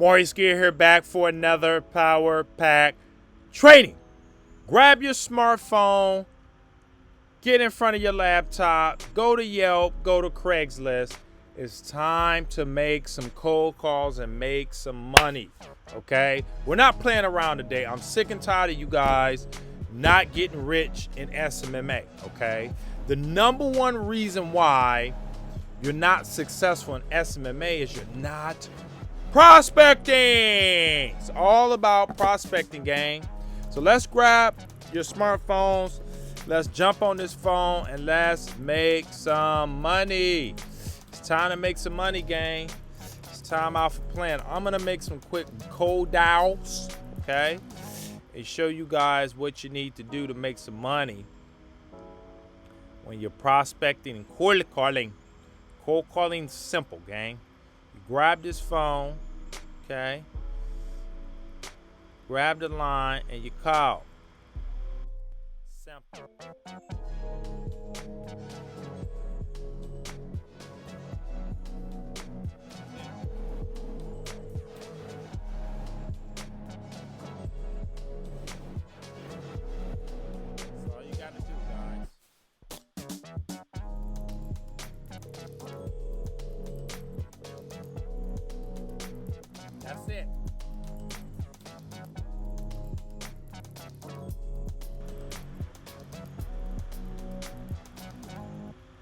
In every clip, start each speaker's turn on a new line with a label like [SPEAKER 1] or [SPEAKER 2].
[SPEAKER 1] Maurice here back for another Power Pack training. Grab your smartphone, get in front of your laptop, go to Yelp, go to Craigslist. It's time to make some cold calls and make some money, okay? We're not playing around today. I'm sick and tired of you guys not getting rich in SMMA, okay? The number one reason why you're not successful in SMMA is you're not prospecting. It's all about prospecting, gang. So let's grab your smartphones. Let's jump on this phone and let's make some money. It's time to make some money, gang. It's time out for playing. I'm gonna make some quick cold dials, okay, and show you guys what you need to do to make some money when you're prospecting and cold calling. Cold calling is simple, gang. You grab this phone, okay, grab the line and you call. Simple. That's all you gotta do, guys. That's it.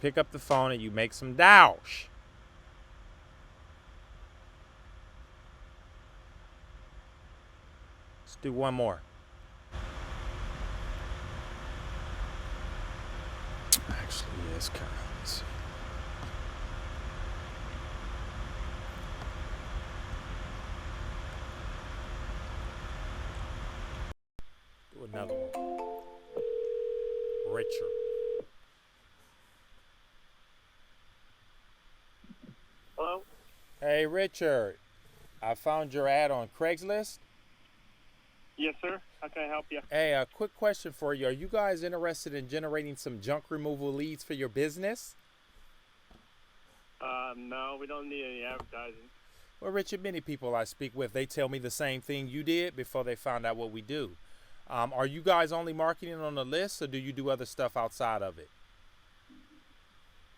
[SPEAKER 1] Pick up the phone and you make some dials. Let's do one more. Actually, it's kind of. Let's see. Do another one. Richard.
[SPEAKER 2] Hello?
[SPEAKER 1] Hey, Richard. I found your ad on Craigslist.
[SPEAKER 2] Yes, sir. How can I help you?
[SPEAKER 1] Hey, a quick question for you. Are you guys interested in generating some junk removal leads for your business?
[SPEAKER 2] No, we don't need any advertising.
[SPEAKER 1] Well, Richard, many people I speak with, they tell me the same thing you did before they found out what we do. Are you guys only marketing on the list, or do you do other stuff outside of it?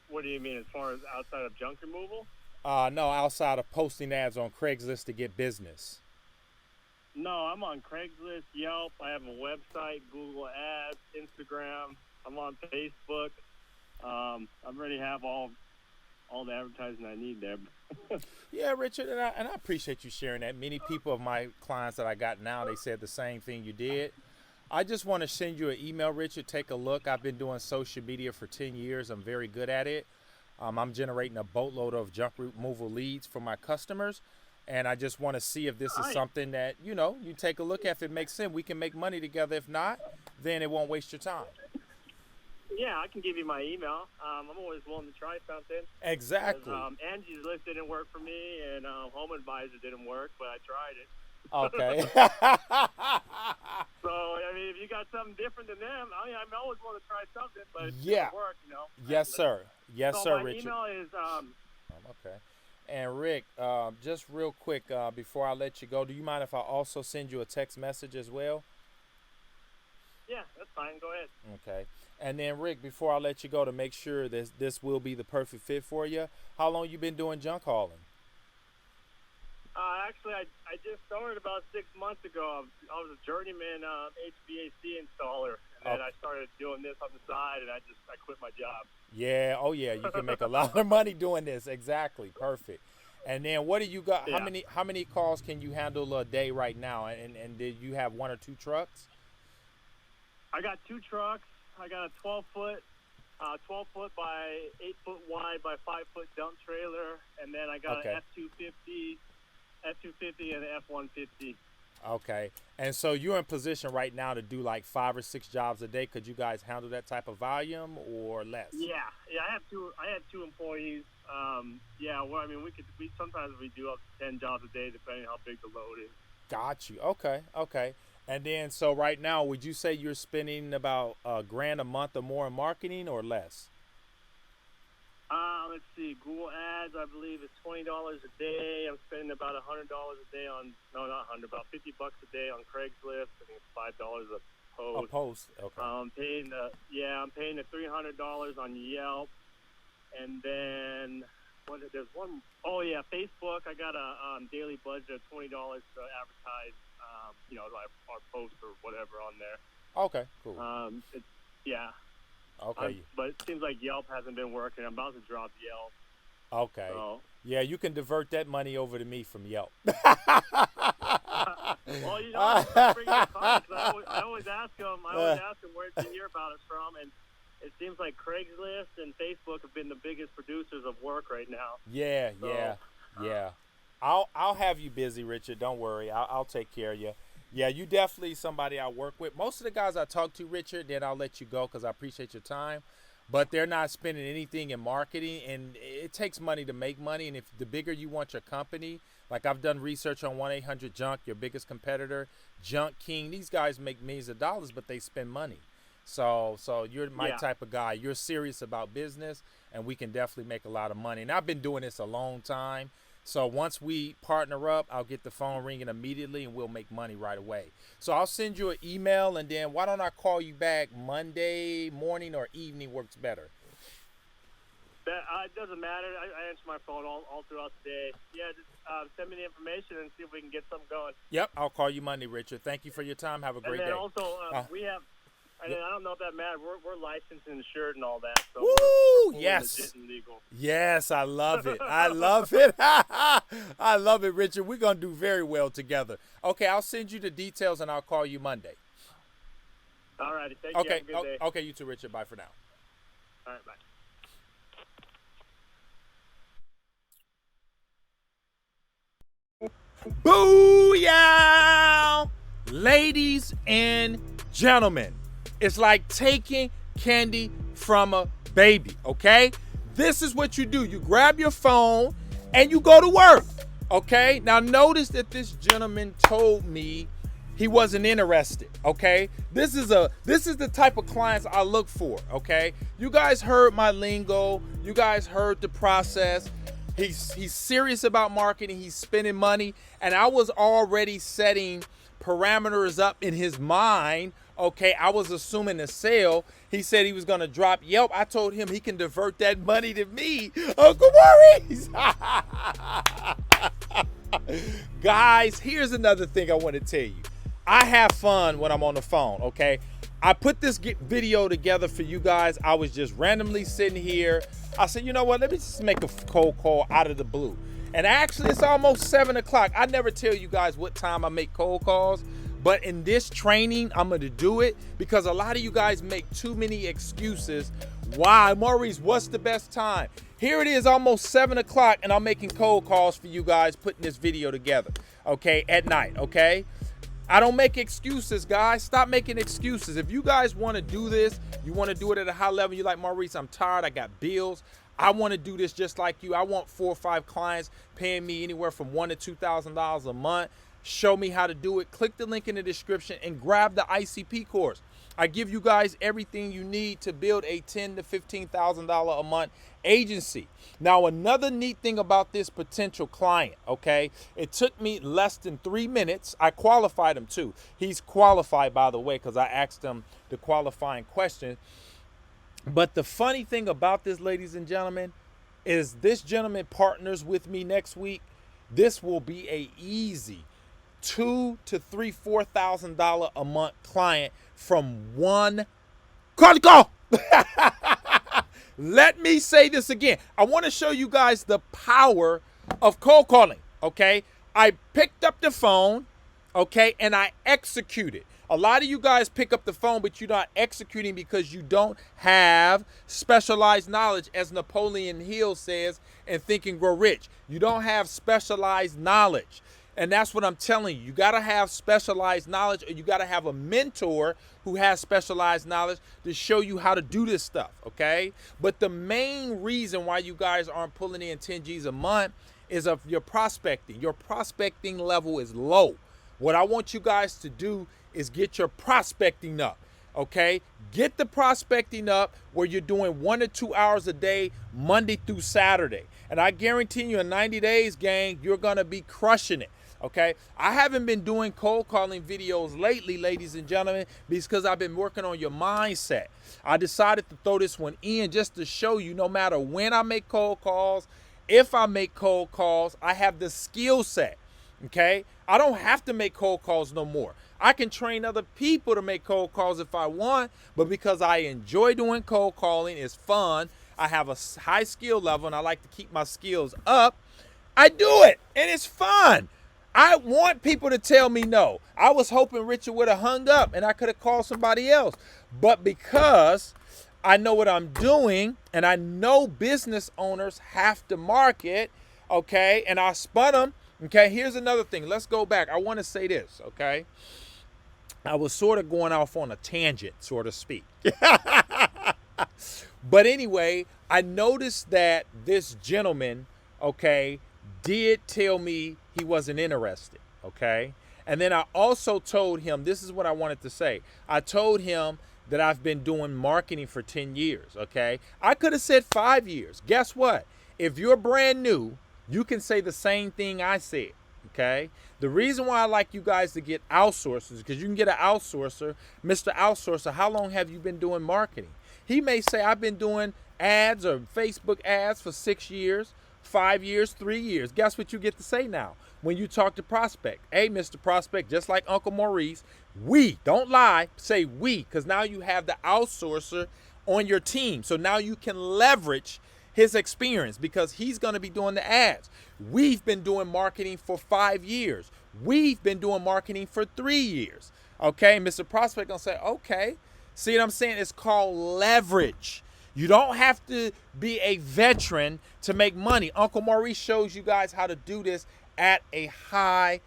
[SPEAKER 2] What do you mean as far as outside of junk removal?
[SPEAKER 1] No, outside of posting ads on Craigslist to get business.
[SPEAKER 2] No, I'm on Craigslist, Yelp. I have a website, Google Ads, Instagram. I'm on Facebook. I already have all the advertising I need there.
[SPEAKER 1] Yeah, Richard, and I appreciate you sharing that. Many people of my clients that I got now, they said the same thing you did. I just want to send you an email, Richard. Take a look. I've been doing social media for 10 years. I'm very good at it. I'm generating a boatload of junk removal leads for my customers. And I just want to see if this is something that, you take a look at. If it makes sense, we can make money together. If not, then it won't waste your time.
[SPEAKER 2] Yeah, I can give you my email. I'm always willing to try something.
[SPEAKER 1] Exactly.
[SPEAKER 2] Angie's List didn't work for me, and Home Advisor didn't work, but I tried it.
[SPEAKER 1] Okay.
[SPEAKER 2] So, I mean, if you got something different than them, I'm always willing to try something, but it
[SPEAKER 1] Yeah.
[SPEAKER 2] doesn't work,
[SPEAKER 1] Yes, sir. Yes,
[SPEAKER 2] so
[SPEAKER 1] sir,
[SPEAKER 2] my
[SPEAKER 1] Richard.
[SPEAKER 2] email is
[SPEAKER 1] Okay. And Rick, just real quick, before I let you go, do you mind if I also send you a text message as well?
[SPEAKER 2] yeah, that's fine. Go ahead.
[SPEAKER 1] Okay. And then Rick, before I let you go, to make sure this will be the perfect fit for you, how long you been doing junk hauling?
[SPEAKER 2] Actually, I just started about 6 months ago. I was a journeyman HVAC installer, and then I started doing this on the side, and I quit my job.
[SPEAKER 1] Yeah. Oh, yeah. You can make a lot of money doing this. Exactly. Perfect. And then what do you got?
[SPEAKER 2] Yeah.
[SPEAKER 1] How many calls can you handle a day right now? And did you have one or two trucks?
[SPEAKER 2] I got 2 trucks. I got a 12-foot by 8-foot wide by 5-foot dump trailer, and then I got
[SPEAKER 1] Okay.
[SPEAKER 2] an F250 and an F150.
[SPEAKER 1] Okay. And so you're in position right now to do like 5 or 6 jobs a day. Could you guys handle that type of volume or less?
[SPEAKER 2] Yeah. I have 2 employees. Well, I mean, we sometimes we do up to 10 jobs a day, depending on how big the load is.
[SPEAKER 1] Got you. Okay. And then, so right now, would you say you're spending about $1,000 a month or more in marketing, or less?
[SPEAKER 2] Let's see. Google Ads, I believe, is $20 a day. I'm spending about $100 a day on, no, not 100, about $50 a day on Craigslist. I think it's $5 a post.
[SPEAKER 1] A post, okay.
[SPEAKER 2] I'm paying the $300 on Yelp, and then there's one. Oh yeah, Facebook. I got a daily budget of $20 to advertise, our posts or whatever on there.
[SPEAKER 1] Okay, cool.
[SPEAKER 2] Yeah.
[SPEAKER 1] Okay.
[SPEAKER 2] But it seems like Yelp hasn't been working. I'm about to drop Yelp.
[SPEAKER 1] Okay.
[SPEAKER 2] So.
[SPEAKER 1] Yeah, you can divert that money over to me from Yelp.
[SPEAKER 2] Well, I bring it up, I always ask them where did you hear about it from, and it seems like Craigslist and Facebook have been the biggest producers of work right now.
[SPEAKER 1] Yeah,
[SPEAKER 2] so,
[SPEAKER 1] yeah. I'll have you busy, Richard. Don't worry. I'll take care of you. Yeah, you definitely somebody I work with. Most of the guys I talk to, Richard, then I'll let you go because I appreciate your time. But they're not spending anything in marketing, and it takes money to make money. And if the bigger you want your company, like I've done research on 1-800-JUNK, your biggest competitor, Junk King. These guys make millions of dollars, but they spend money. So you're my type of guy. You're serious about business, and we can definitely make a lot of money. And I've been doing this a long time. So once we partner up, I'll get the phone ringing immediately, and we'll make money right away. So I'll send you an email, and then why don't I call you back Monday morning or evening works better?
[SPEAKER 2] It doesn't matter. I answer my phone all throughout the day. Yeah, just send me the information and see if we can get something going.
[SPEAKER 1] Yep, I'll call you Monday, Richard. Thank you for your time. Have a great day.
[SPEAKER 2] And then also, we have, and I don't know if that matters, we're licensed and insured and all that. So
[SPEAKER 1] Woo!
[SPEAKER 2] we're
[SPEAKER 1] Yes.
[SPEAKER 2] legit and legal.
[SPEAKER 1] Yes, I love it. I love it. I love it, Richard. We're going to do very well together. Okay, I'll send you the details, and I'll call you Monday.
[SPEAKER 2] All righty. Thank you. Have a good day.
[SPEAKER 1] Okay, you too, Richard. Bye for now.
[SPEAKER 2] All right, bye.
[SPEAKER 1] Booyah! Ladies and gentlemen, it's like taking candy from a baby, okay? This is what you do. You grab your phone and you go to work, okay? Now notice that this gentleman told me he wasn't interested, okay? This is the type of clients I look for, okay? You guys heard my lingo. You guys heard the process. He's serious about marketing. He's spending money. And I was already setting parameters up in his mind. Okay, I was assuming a sale. He said he was going to drop Yelp. I told him he can divert that money to me. Uncle Maurice. Guys, here's another thing I want to tell you. I have fun when I'm on the phone, okay? I put this video together for you guys. I was just randomly sitting here. I said, you know what? Let me just make a cold call out of the blue. And actually, it's almost 7 o'clock. I never tell you guys what time I make cold calls. But in this training, I'm going to do it because a lot of you guys make too many excuses. Why? Maurice, what's the best time? Here it is, almost 7 o'clock, and I'm making cold calls for you guys, putting this video together, okay, at night, okay? I don't make excuses, guys. Stop making excuses. If you guys want to do this, you want to do it at a high level, you're like, Maurice, I'm tired, I got bills. I want to do this just like you. I want 4 or 5 clients paying me anywhere from $1,000 to $2,000 a month. Show me how to do it. Click the link in the description and grab the ICP course. I give you guys everything you need to build a $10,000 to $15,000 a month agency. Now, another neat thing about this potential client, okay, it took me less than 3 minutes. I qualified him too. He's qualified, by the way, because I asked him the qualifying question. But the funny thing about this, ladies and gentlemen, is this gentleman partners with me next week. This will be a easy $2,000 to $4,000 a month client from one call. Let me say this again. I want to show you guys the power of cold calling, okay? I picked up the phone, okay, and I executed. A lot of you guys pick up the phone, but you're not executing because you don't have specialized knowledge, as Napoleon Hill says in Think and Grow Rich. You don't have specialized knowledge. And that's what I'm telling you. You got to have specialized knowledge, or you got to have a mentor who has specialized knowledge to show you how to do this stuff, okay? But the main reason why you guys aren't pulling in 10 G's a month is of your prospecting. Your prospecting level is low. What I want you guys to do is get your prospecting up. okay? Get the prospecting up where you're doing 1 to 2 hours a day, Monday through Saturday. And I guarantee you in 90 days, gang, you're gonna be crushing it, okay? I haven't been doing cold calling videos lately, ladies and gentlemen, because I've been working on your mindset. I decided to throw this one in just to show you no matter when I make cold calls, if I make cold calls, I have the skill set, okay? I don't have to make cold calls no more. I can train other people to make cold calls if I want, but because I enjoy doing cold calling, it's fun, I have a high skill level, and I like to keep my skills up, I do it, and it's fun. I want people to tell me no. I was hoping Richard would have hung up and I could have called somebody else. But because I know what I'm doing and I know business owners have to market, okay, and I spun them, okay, here's another thing. Let's go back. I want to say this, okay. I was sort of going off on a tangent, so to speak. But anyway, I noticed that this gentleman, okay, did tell me he wasn't interested, okay? And then I also told him, this is what I wanted to say. I told him that I've been doing marketing for 10 years, okay? I could have said 5 years. Guess what? If you're brand new, you can say the same thing I said, okay? The reason why I like you guys to get outsourcers is because you can get an outsourcer. Mr. Outsourcer, how long have you been doing marketing? He may say, I've been doing ads or Facebook ads for 6 years, 5 years, 3 years. Guess what you get to say now when you talk to prospect? Hey, Mr. Prospect, just like Uncle Maurice, we, don't lie, say we, because now you have the outsourcer on your team. So now you can leverage his experience because he's going to be doing the ads. We've been doing marketing for 5 years. We've been doing marketing for 3 years. Okay, Mr. Prospect going to say, okay. See what I'm saying? It's called leverage. You don't have to be a veteran to make money. Uncle Maurice shows you guys how to do this at a high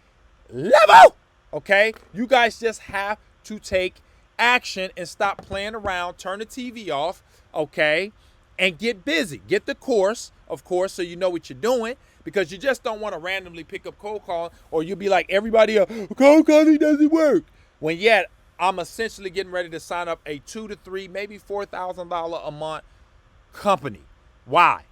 [SPEAKER 1] level, okay? You guys just have to take action and stop playing around, turn the TV off, okay, and get busy. Get the course, of course, so you know what you're doing, because you just don't want to randomly pick up cold call, or you'll be like everybody else, cold calling doesn't work. When yet, I'm essentially getting ready to sign up a $2,000 to $3,000, maybe $4,000 a month company. Why?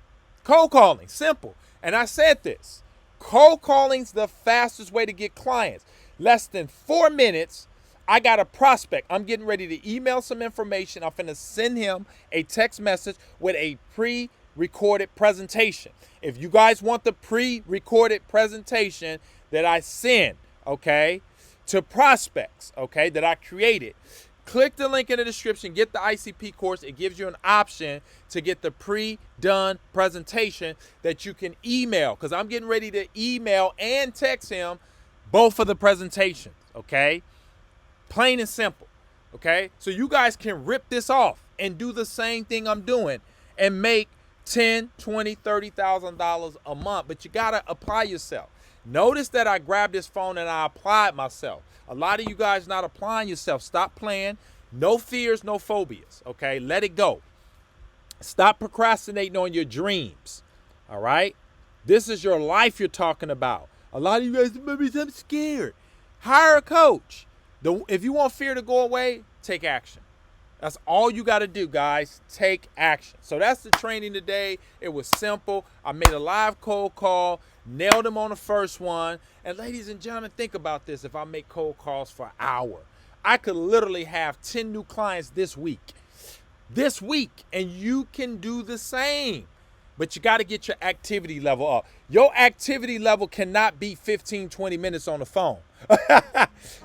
[SPEAKER 1] Cold calling, simple. And I said this, cold calling's the fastest way to get clients. Less than 4 minutes, I got a prospect. I'm getting ready to email some information. I'm finna send him a text message with a pre-recorded presentation. If you guys want the pre-recorded presentation that I send, okay, to prospects, okay, that I created, click the link in the description, get the ICP course. It gives you an option to get the pre-done presentation that you can email, because I'm getting ready to email and text him both of the presentations, okay? Plain and simple, okay? So you guys can rip this off and do the same thing I'm doing and make $10,000, $20,000, $30,000 a month, but you gotta apply yourself. Notice that I grabbed this phone and I applied myself. A lot of you guys not applying yourself. Stop playing. No fears, no phobias, okay? Let it go. Stop procrastinating on your dreams, all right? This is your life you're talking about. A lot of you guys, I'm scared. Hire a coach. If you want fear to go away, take action. That's all you got to do, guys. Take action. So that's the training today. It was simple. I made a live cold call. Nailed him on the first one. And ladies and gentlemen, think about this. If I make cold calls for an hour, I could literally have 10 new clients this week. And you can do the same. But you got to get your activity level up. Your activity level cannot be 15, 20 minutes on the phone.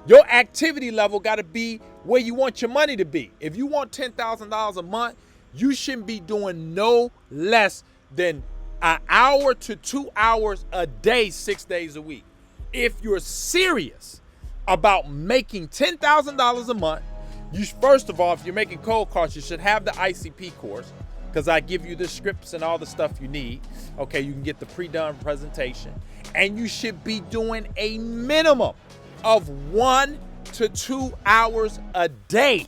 [SPEAKER 1] Your activity level got to be where you want your money to be. If you want $10,000 a month, you shouldn't be doing no less than an hour to 2 hours a day, 6 days a week. If you're serious about making $10,000 a month, you first of all, if you're making cold calls, you should have the ICP course, because I give you the scripts and all the stuff you need. Okay, you can get the pre-done presentation. And you should be doing a minimum of 1 to 2 hours a day.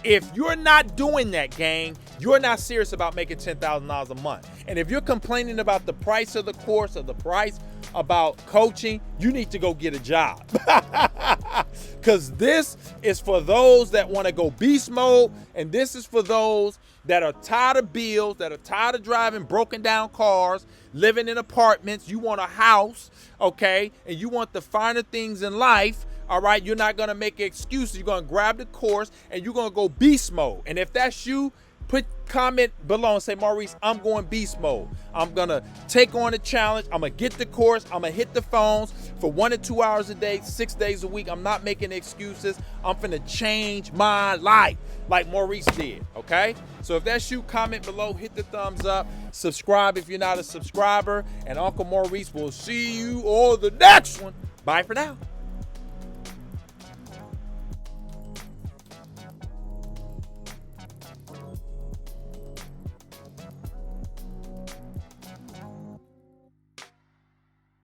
[SPEAKER 1] If you're not doing that, gang, you're not serious about making $10,000 a month. And if you're complaining about the price of the course or the price about coaching, you need to go get a job. Because this is for those that want to go beast mode, and this is for those that are tired of bills, that are tired of driving broken down cars, living in apartments. You want a house, okay, and you want the finer things in life, all right? You're not going to make excuses. You're going to grab the course, and you're going to go beast mode. And if that's you, comment below and say, Maurice, I'm going beast mode. I'm going to take on the challenge. I'm going to get the course. I'm going to hit the phones for 1 to 2 hours a day, 6 days a week. I'm not making excuses. I'm finna change my life like Maurice did, okay? So if that's you, comment below, hit the thumbs up, subscribe if you're not a subscriber, and Uncle Maurice will see you on the next one. Bye for now.